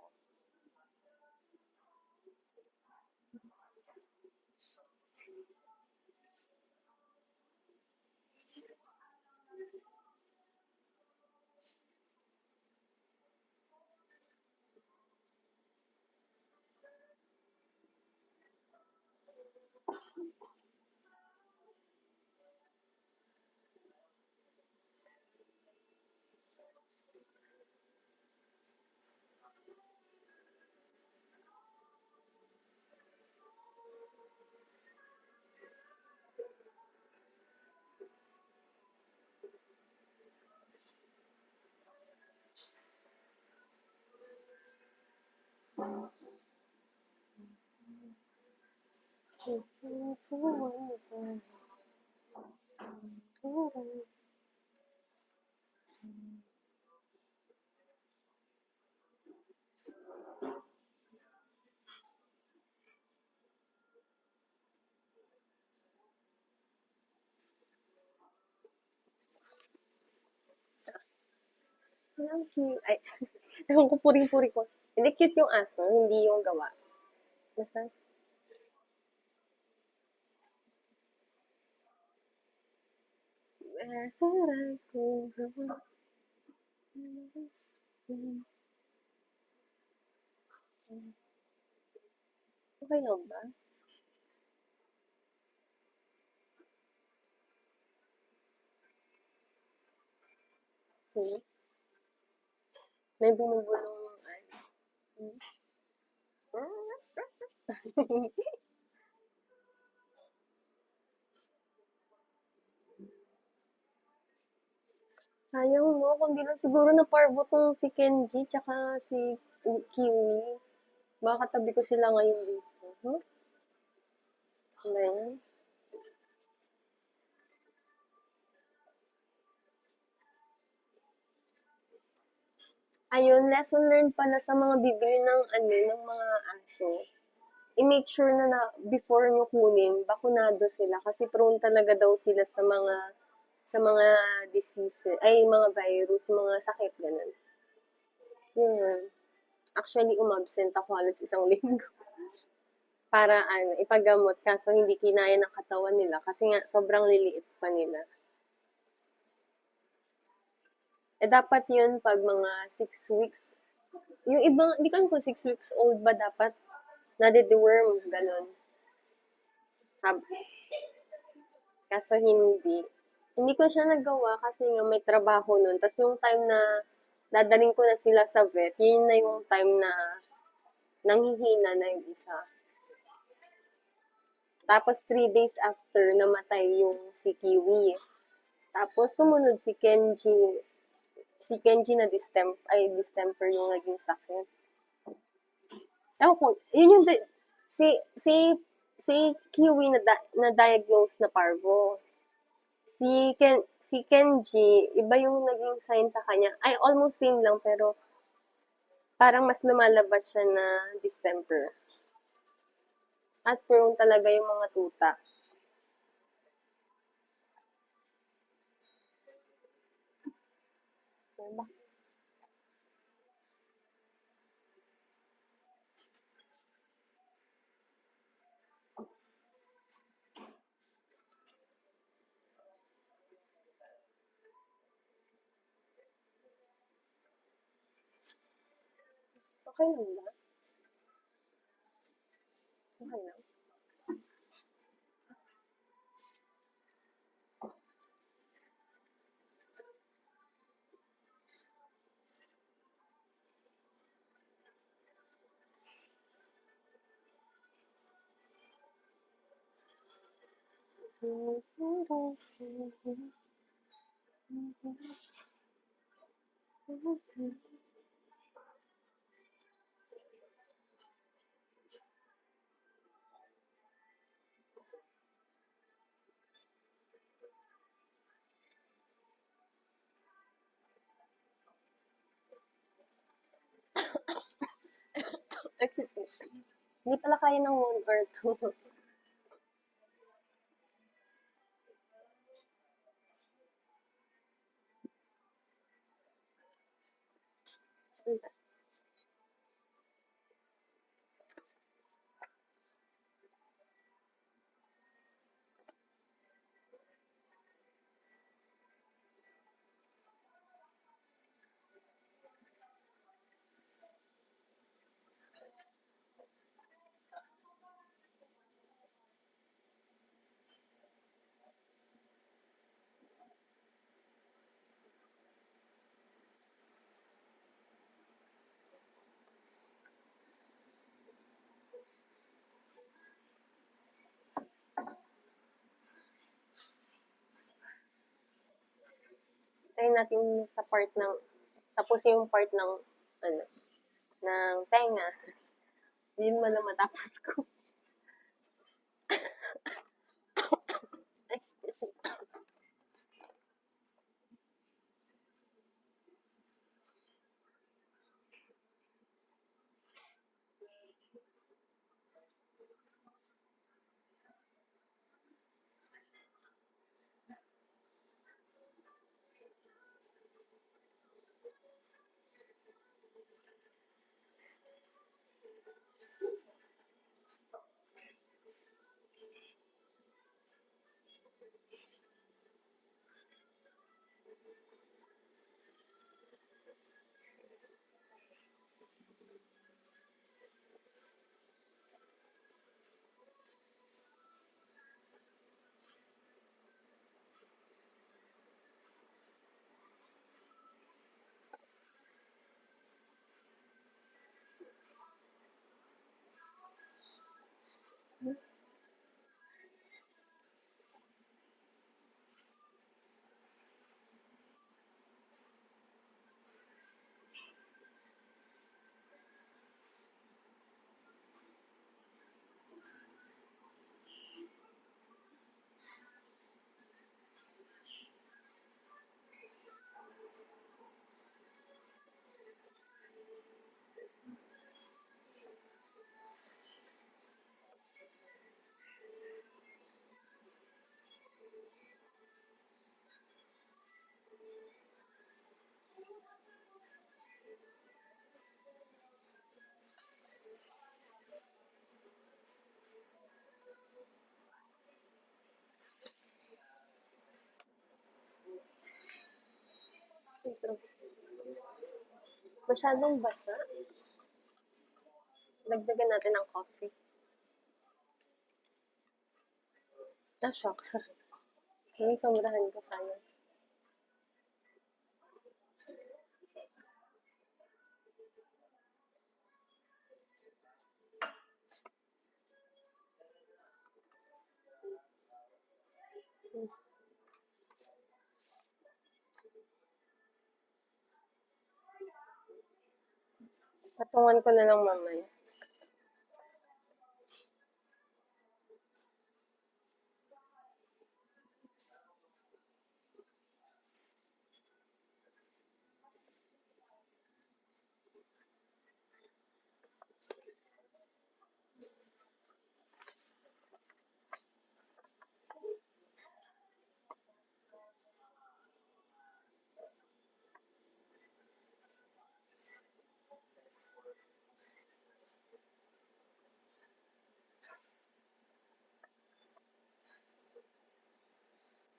Ang cute. Ay, ewan ko, puring-puri ko. Hindi, cute yung aso, hindi yung gawa. Basta, masarap kong gawa. Okay lang ba? Hmm? May bumubulong yung ano. Hmm? Sayang mo, kung di lang siguro na parvo tong si Kenji tsaka si Kiwi. Baka katabi ko sila ngayon dito. Huh? Ano yan? Ayun, lesson learned pala sa mga bibili ng ano, ng mga aso. I-make sure na before nyo kunin, bakunado sila kasi prone talaga daw sila sa mga disease, ay mga virus, mga sakit ganun. Yun. Actually, umabsent ako halos isang linggo para ano, ipagamot kaso hindi kinaya ng katawan nila kasi nga sobrang liliit pa nila. Eh dapat yun pag mga 6 weeks. Yung ibang, hindi ko alam kung 6 weeks old ba dapat nade-deworm, ganun. Kaso hindi. Hindi ko siya nagawa kasi nga may trabaho nun. Tapos yung time na dadaling ko na sila sa vet, yun na yung time na nanghihina na yung isa. Tapos 3 days after, namatay yung si Kiwi. Tapos sumunod si Kenji. Si Kenji na distemper yung naging sakit. Ewan ko, yun yung, si Kiwi na diagnose na parvo. Si Kenji, iba yung naging sign sa kanya. Ay, almost same lang, pero parang mas lumalabas siya na distemper. At prone talaga yung mga tuta. Diba? Okay lang ba? Okay lang. Excuse me. Hindi pala kaya ng 1 or 2. Tayo natin sa part ng, tapos yung part ng, ano, ng tenga. Yun man na matapos ko. Excuse me. Masyadong basa. Dagdagan natin ng coffee. Shocks. Ngayon, sobrahan ko sana. Patungan ko na lang mamaya.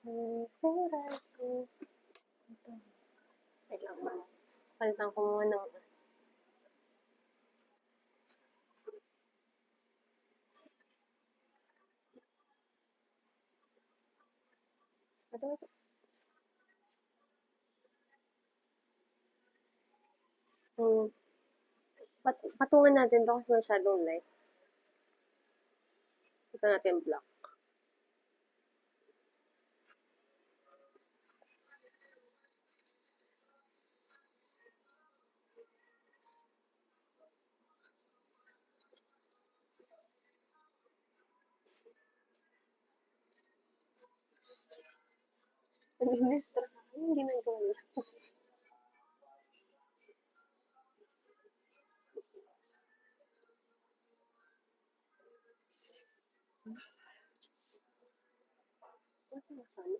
Sirat ko. Wait lang ba? Palitan ko muna ng... Ito. Hmm. Patungan natin to kasi masyadong light. Ito natin black. Nag-distract ako. Anong ginagawa niya? Ano ba sana?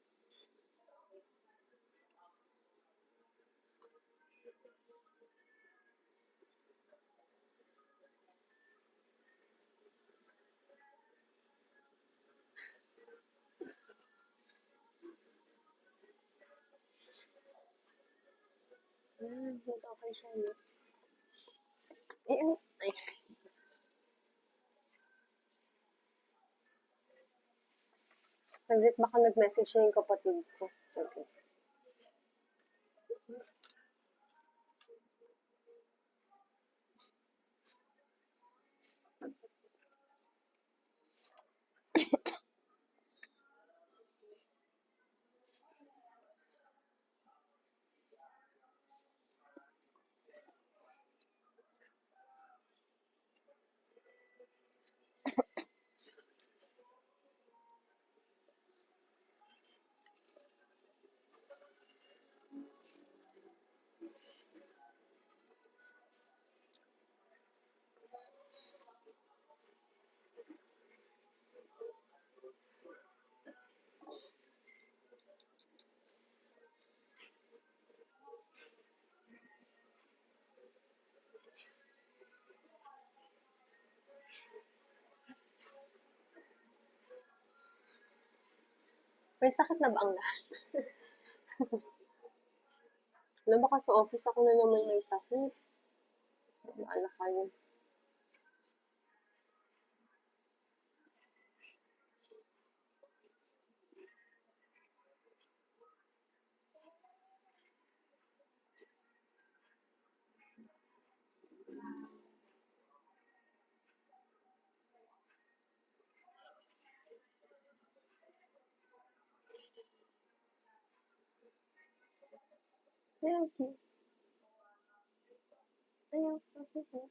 Mas okay siya, no? Eh, ano? Ay. Saglit, baka nag-message na yung kapatid ko. Sige. May sakit na ba ang lahat? Alam, baka sa office ako na naman may sakit. Maala kayo. Thank you. Ayaw, okay po.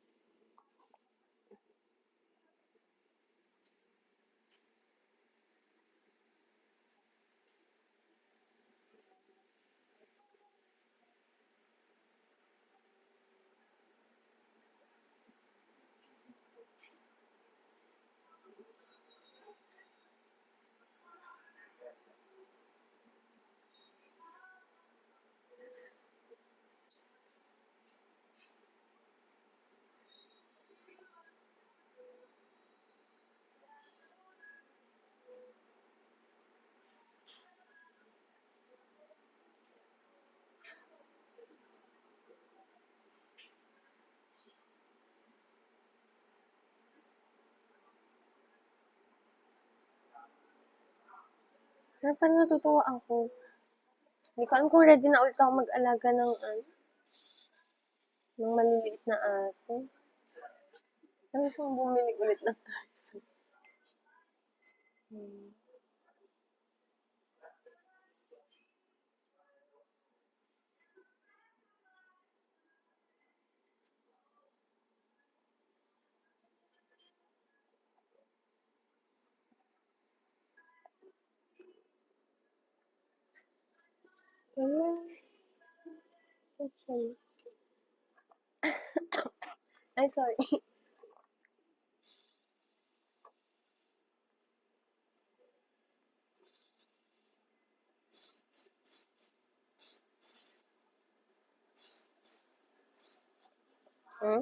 Parang natutuwa ako. Hindi ko alam kung ready na ulit ako mag-alaga ng maliliit na aso. Ang gusto kong bumili ulit ng aso. Okay. Ay, sorry. Hmm?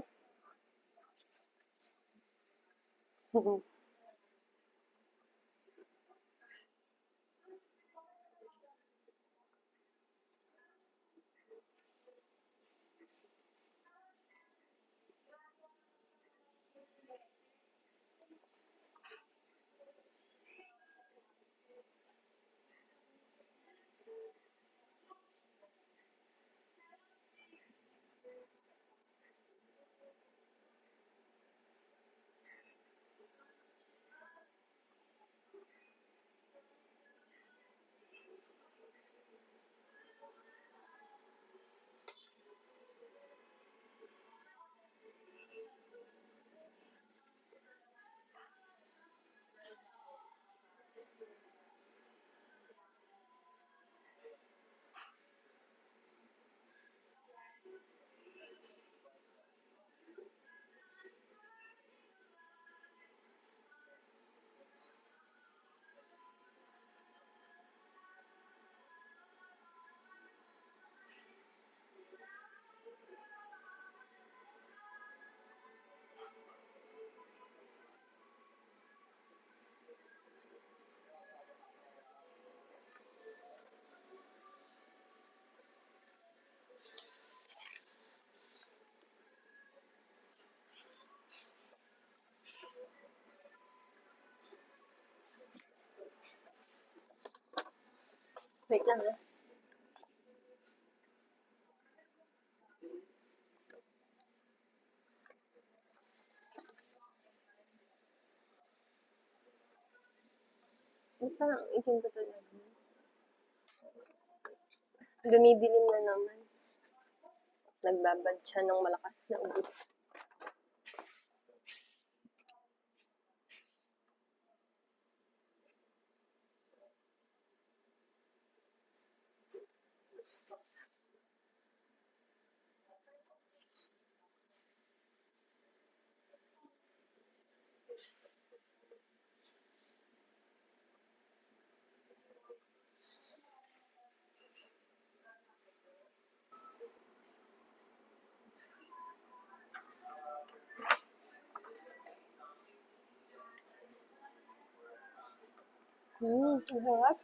Wait lang ah. Parang itim ko talaga. Dumidilim na naman. Nagbabad siya ng malakas na ulit. Ang sarap.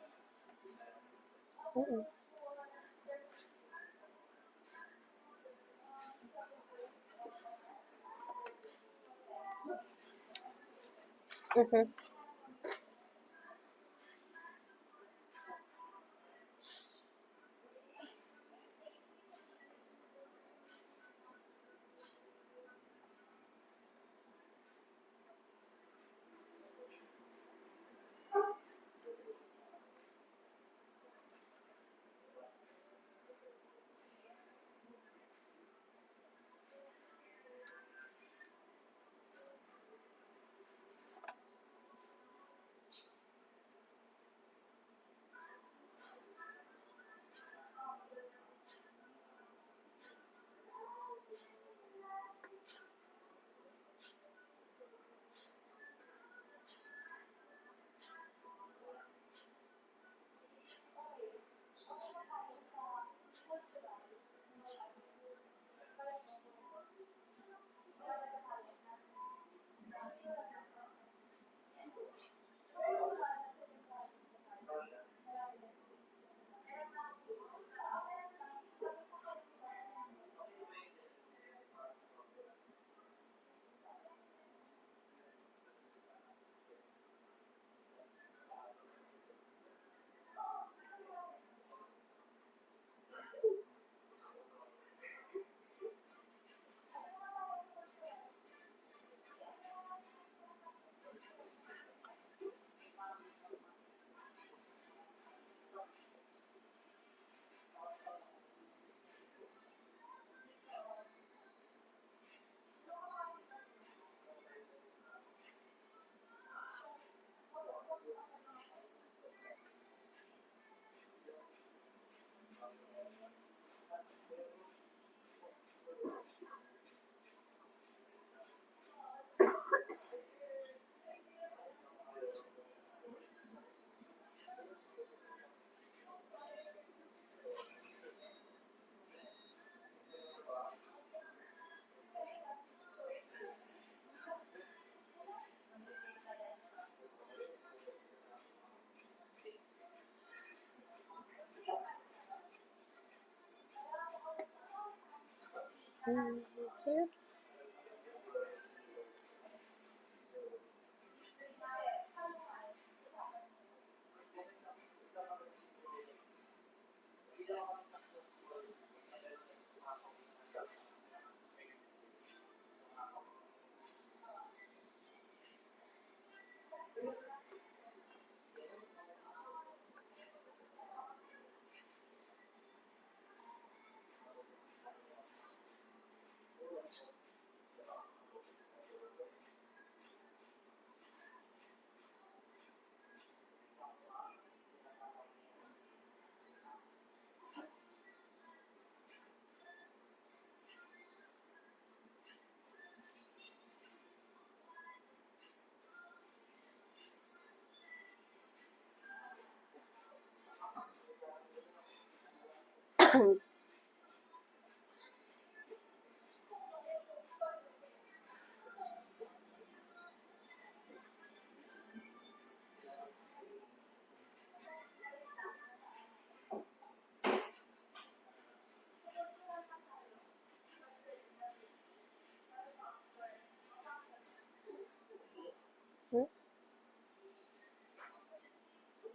Sarap.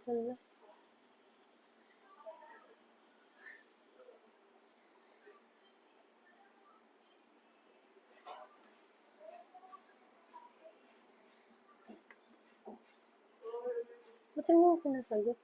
Hala. Ba't yun yung sinasagot?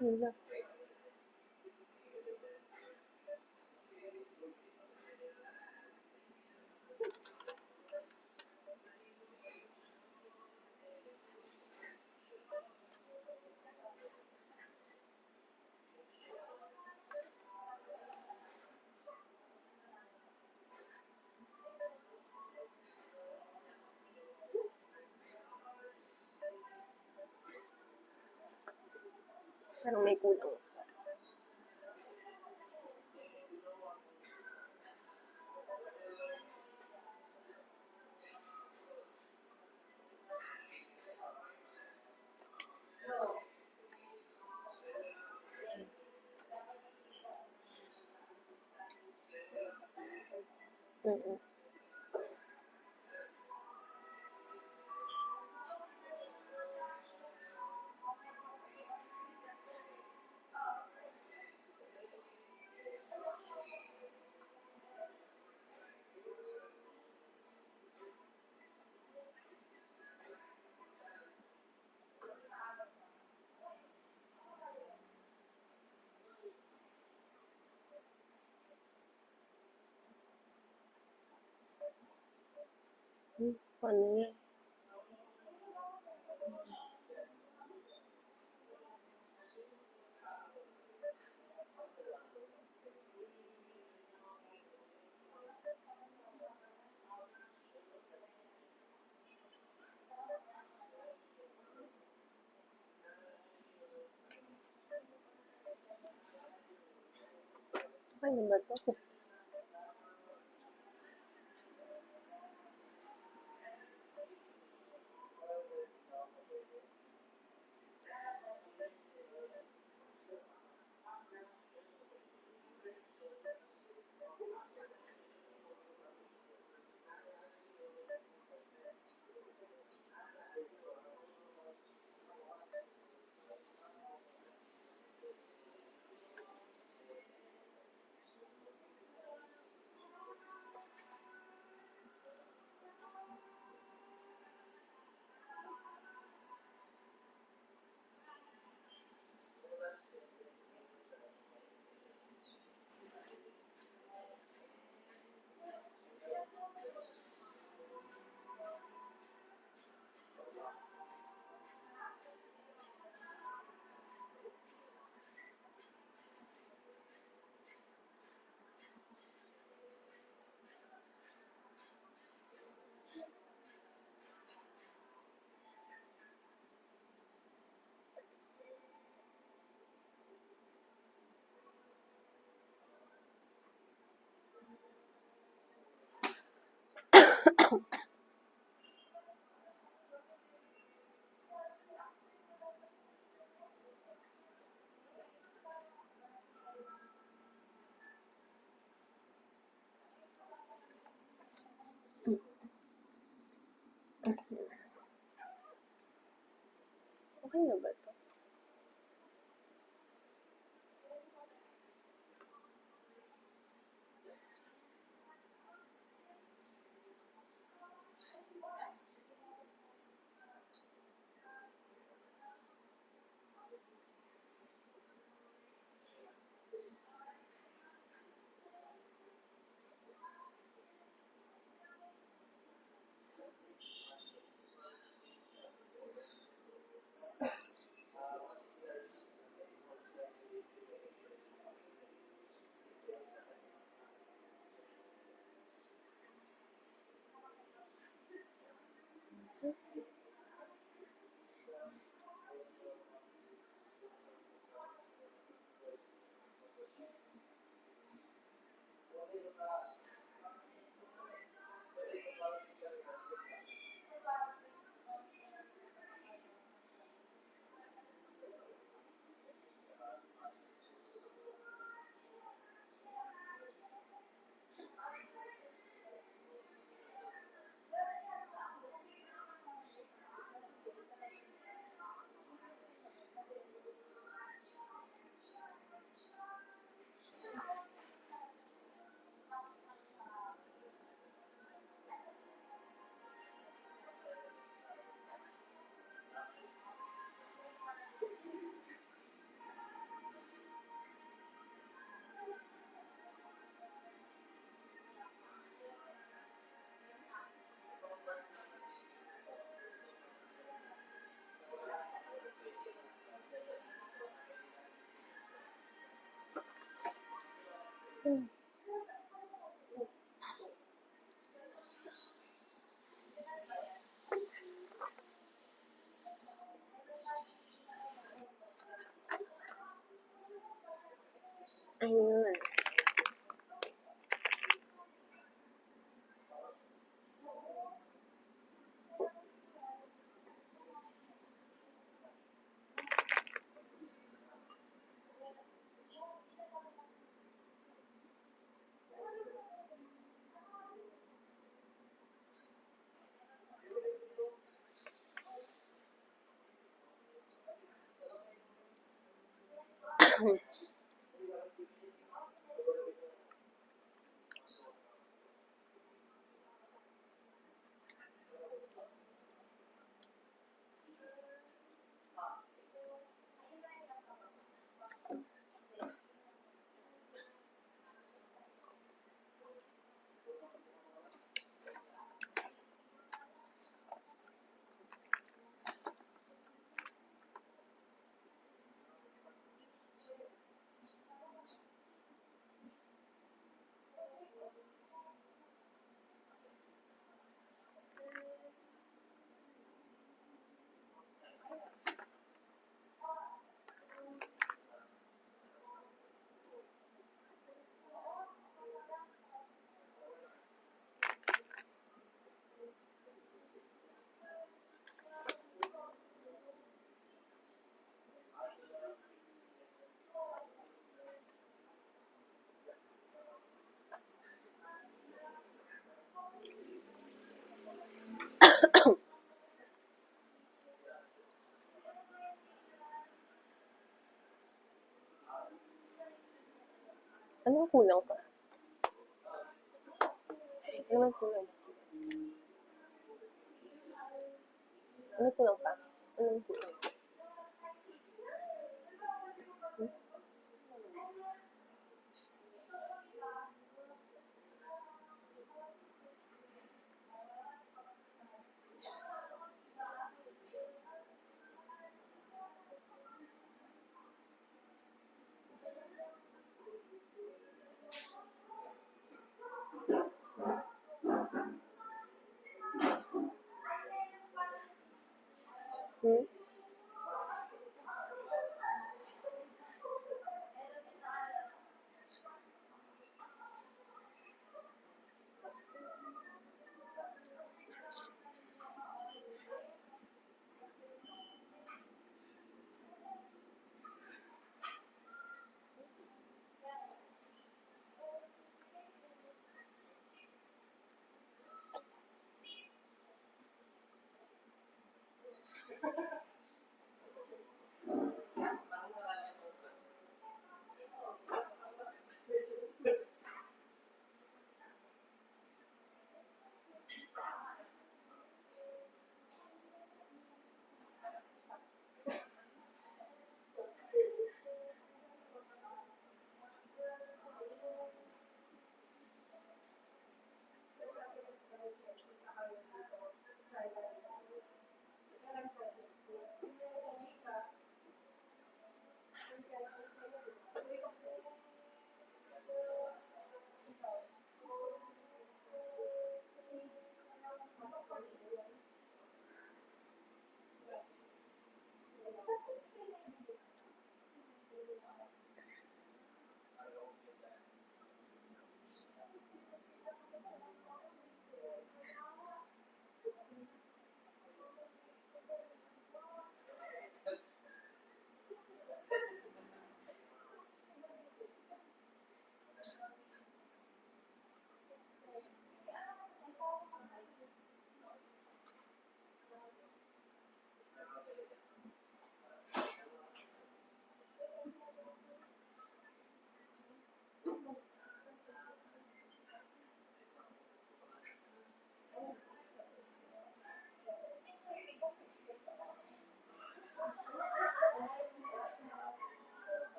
Wala. Parang may kulang. Mm-mm. Ano yun? Ano ba to? Ano ba 'to? Ayun. Anong kulang pa? Anong kulang? Anong kulang pa? Anong kulang? Hmm?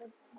Okay.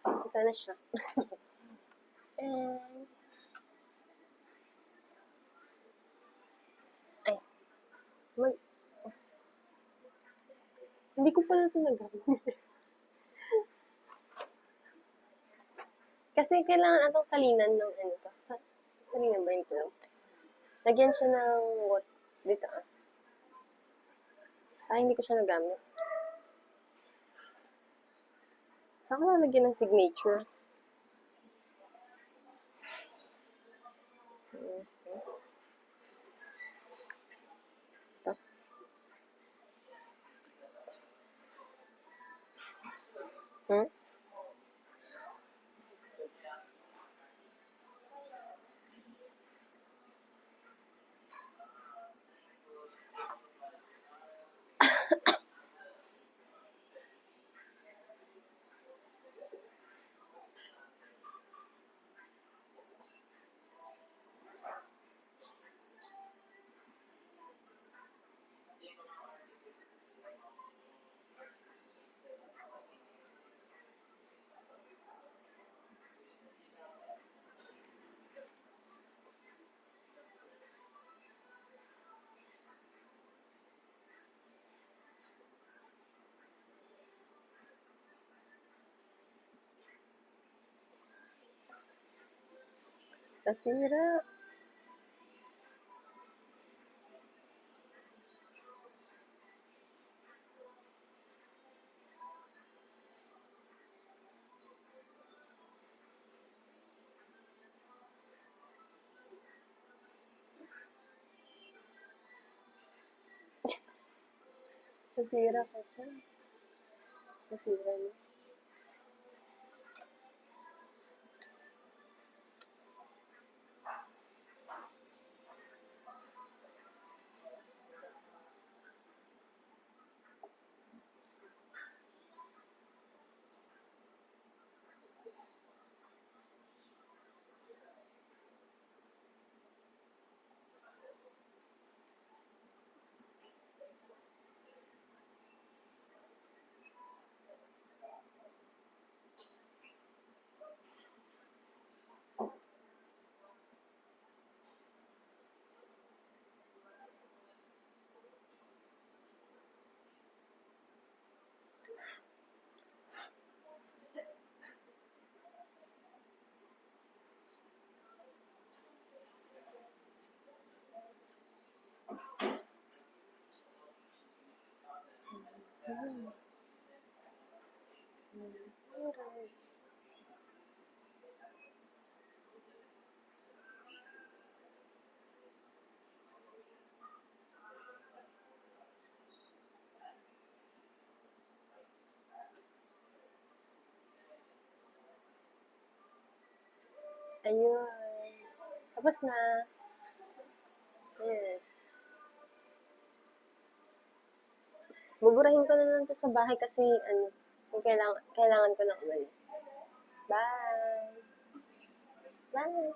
Ito na siya. And, ay, mag, hindi ko pala ito nagamit. Kasi kailangan atong salinan ng ano to. Salinan ba yung tulog? Lagyan siya ng what? Dito ah. Sa hindi ko siya nagamit. Saan ko nalagyan ng signature? Ito. Hmm? Nasira. Nasira ko siya. Nasira na. Hmm. Alright. Ayun. Tapos na. Ayan. Buburahin ko na lang 'to sa bahay kasi ano, yung kailangan ko ng umalis. Bye! Bye!